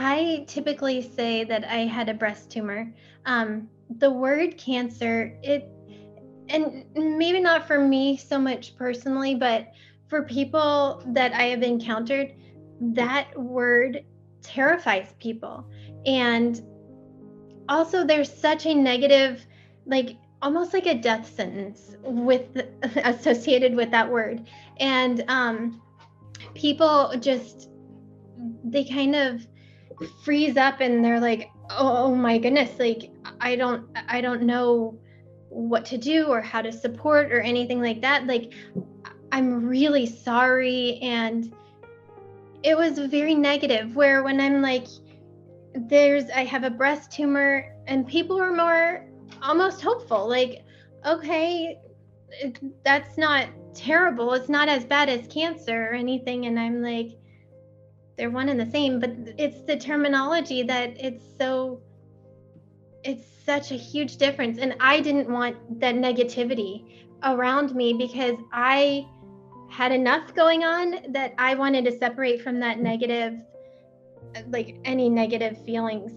I typically say that I had a breast tumor. The word cancer, and maybe not for me so much personally, but for people that I have encountered, that word terrifies people. And also, there's such a negative, like almost like a death sentence with associated with that word. And people just, they kind of freeze up and they're like, oh my goodness, like I don't know what to do or how to support or anything like that. Like, I'm really sorry. And it was very negative, where when I'm like, I have a breast tumor, and people are more almost hopeful, like, okay, that's not terrible, it's not as bad as cancer or anything. And I'm like, they're one and the same, but it's the terminology that it's such a huge difference. And I didn't want that negativity around me, because I had enough going on that I wanted to separate from that negative, like any negative feelings